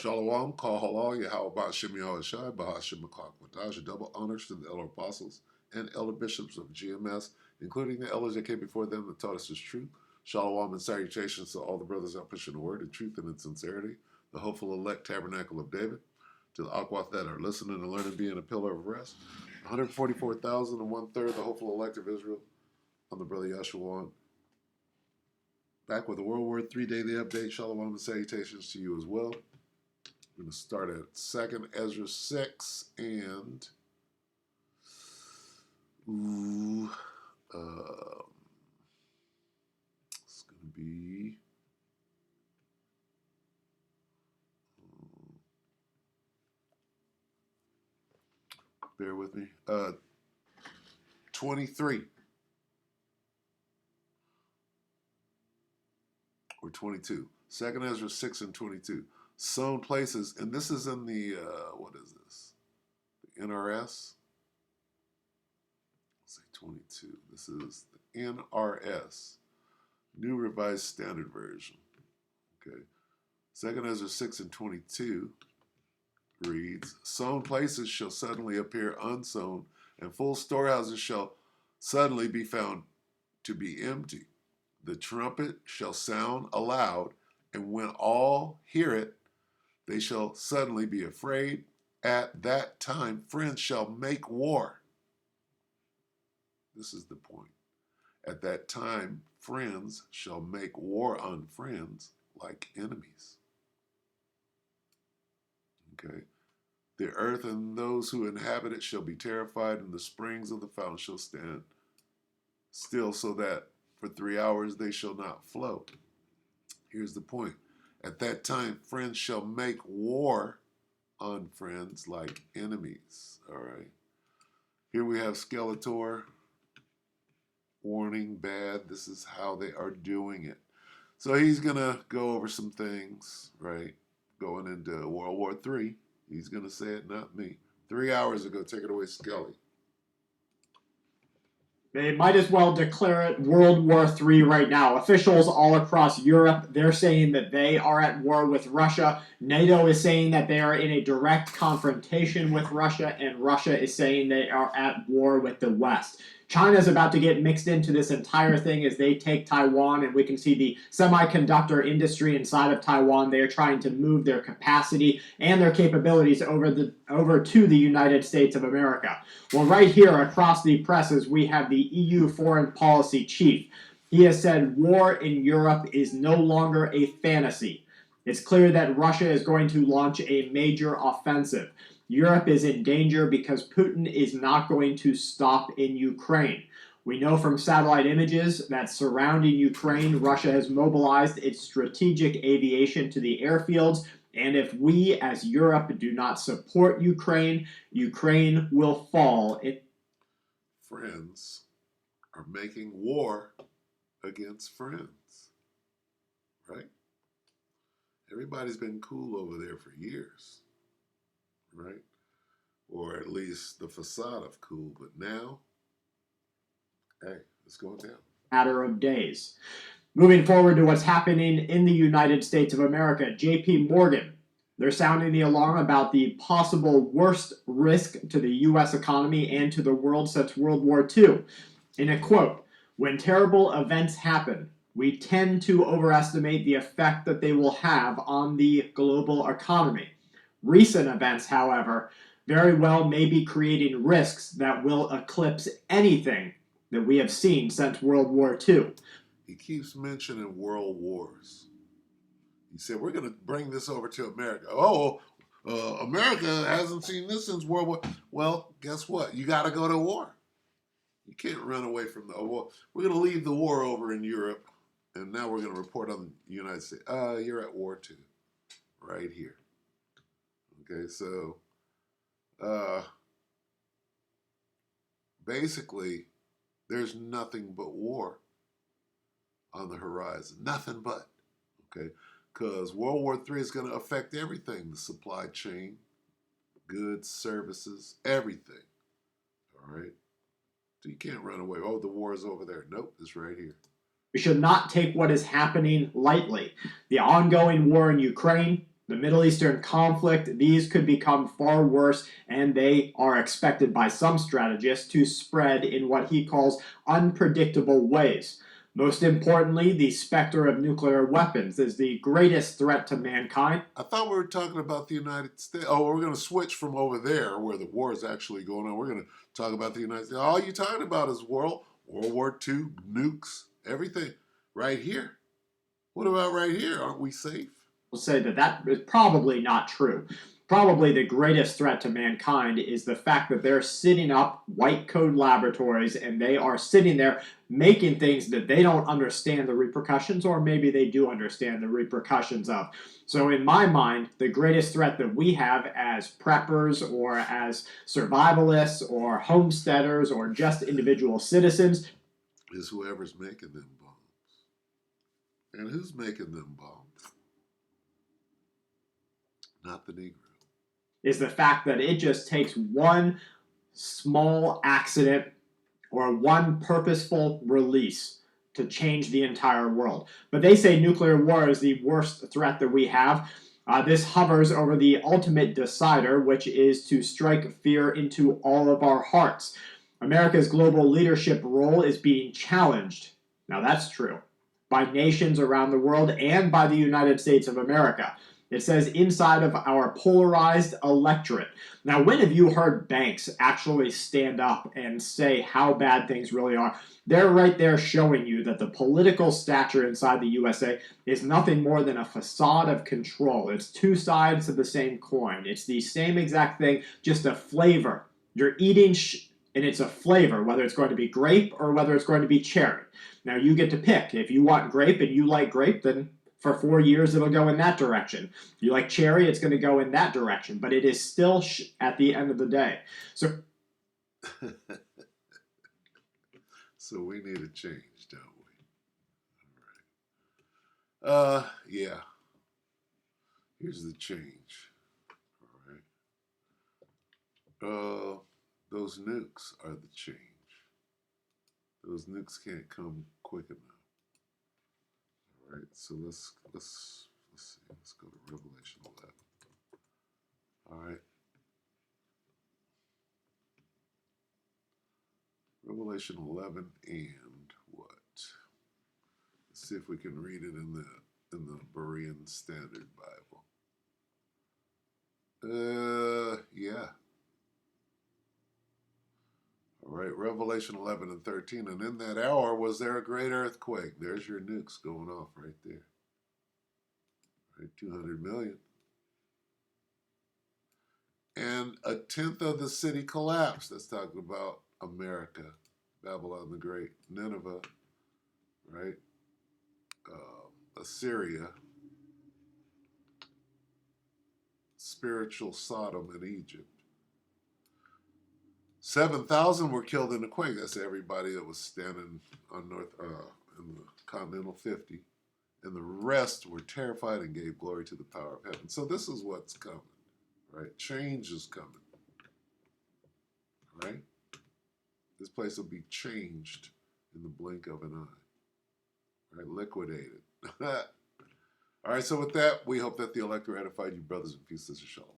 Shalom, Kal Halal, Yahweh Shem Yahushai, Bahashim Makak Wadash, double honors to the elder apostles and elder bishops of GMS, including the elders that came before them that taught us His truth. Shalom and salutations to all the brothers out pushing the word in truth and in sincerity, the hopeful elect tabernacle of David, to the Aquath that are listening and learning, being a pillar of rest, 144,000 and one-third, the hopeful elect of Israel. I'm the brother Yeshua, back with the World War III Daily Update. Shalom and salutations to you as well. We're going to start at 2nd Ezra 6 and it's going to be bear with me, 23 or 22. 2nd Ezra 6 and 22. Sown places, and this is in the, what is this? The NRS? Let's say 22. This is the NRS, New Revised Standard Version. Okay. 2nd Ezra 6 and 22 reads, sown places shall suddenly appear unsown, and full storehouses shall suddenly be found to be empty. The trumpet shall sound aloud, and when all hear it, they shall suddenly be afraid. At that time, friends shall make war. This is the point. At that time, friends shall make war on friends like enemies. Okay. The earth and those who inhabit it shall be terrified, and the springs of the fountain shall stand still, so that for 3 hours they shall not flow. Here's the point. At that time, friends shall make war on friends like enemies. All right. Here we have Skeletor. Warning, bad. This is how they are doing it. So he's going to go over some things, right? Going into World War III. He's going to say it, not me. 3 hours ago. Take it away, Skelly. They might as well declare it World War III right now. Officials all across Europe, they're saying that they are at war with Russia. NATO is saying that they are in a direct confrontation with Russia, and Russia is saying they are at war with the West. China's about to get mixed into this entire thing as they take Taiwan, and we can see the semiconductor industry inside of Taiwan. They are trying to move their capacity and their capabilities over to the United States of America. Well, right here across the presses, we have the EU foreign policy chief. He has said war in Europe is no longer a fantasy. It's clear that Russia is going to launch a major offensive. Europe is in danger because Putin is not going to stop in Ukraine. We know from satellite images that surrounding Ukraine, Russia has mobilized its strategic aviation to the airfields, and if we as Europe do not support Ukraine, Ukraine will fall. Friends are making war against friends, right? Everybody's been cool over there for years, right? Or at least the facade of cool, but now, hey, it's going down. Matter of days. Moving forward to what's happening in the United States of America, JP Morgan, they're sounding the alarm about the possible worst risk to the U.S. economy and to the world since World War II. In a quote, when terrible events happen, we tend to overestimate the effect that they will have on the global economy. Recent events, however, very well may be creating risks that will eclipse anything that we have seen since World War II. He keeps mentioning world wars. He said, we're going to bring this over to America. America hasn't seen this since World War. Well, guess what? You got to go to war. You can't run away from the war. We're going to leave the war over in Europe, and now we're going to report on the United States. You're at war too, right here. Okay, so basically, there's nothing but war on the horizon. Nothing but, okay? Because World War III is going to affect everything. The supply chain, goods, services, everything. All right? So you can't run away. Oh, the war is over there. Nope, it's right here. We should not take what is happening lightly. The ongoing war in Ukraine, The Middle Eastern conflict, these could become far worse, and they are expected by some strategists to spread in what he calls unpredictable ways. Most importantly, the specter of nuclear weapons is the greatest threat to mankind. I thought we were talking about the United States. Oh, we're going to switch from over there where the war is actually going on. We're going to talk about the United States. All you're talking about is World War II, nukes, everything right here. What about right here? Aren't we safe? Will say that that is probably not true. Probably the greatest threat to mankind is the fact that they're sitting up white coat laboratories and they are sitting there making things that they don't understand the repercussions, or maybe they do understand the repercussions of. So, in my mind, the greatest threat that we have as preppers or as survivalists or homesteaders or just individual citizens is whoever's making them bombs. And who's making them bombs? Not the Negro. Is the fact that it just takes one small accident or one purposeful release to change the entire world. But they say nuclear war is the worst threat that we have. This hovers over the ultimate decider, which is to strike fear into all of our hearts. America's global leadership role is being challenged. Now, that's true. By nations around the world and by the United States of America. It says inside of our polarized electorate. Now, when have you heard banks actually stand up and say how bad things really are? They're right there showing you that the political stature inside the USA is nothing more than a facade of control. It's two sides of the same coin. It's the same exact thing, just a flavor. You're eating and it's a flavor, whether it's going to be grape or whether it's going to be cherry. Now, you get to pick. If you want grape and you like grape, then for 4 years, it'll go in that direction. If you like cherry, it's going to go in that direction. But it is still at the end of the day. So, so we need a change, don't we? Yeah. Here's the change. All right. Those nukes are the change. Those nukes can't come quick enough. All right, so let's see. Let's go to Revelation 11. All right. Revelation 11 and what? Let's see if we can read it in the Berean Standard Bible. Yeah. All right, Revelation 11 and 13. And in that hour was there a great earthquake. There's your nukes going off right there. Right, 200 million. And a tenth of the city collapsed. That's talking about America, Babylon the Great, Nineveh, right? Assyria, spiritual Sodom and Egypt. 7,000 were killed in the quake. That's everybody that was standing on in the Continental 50. And the rest were terrified and gave glory to the power of heaven. So this is what's coming, right? Change is coming, right? This place will be changed in the blink of an eye, right? Liquidated. All right, so with that, we hope that the elector edified you, brothers and peace. This is Shalom.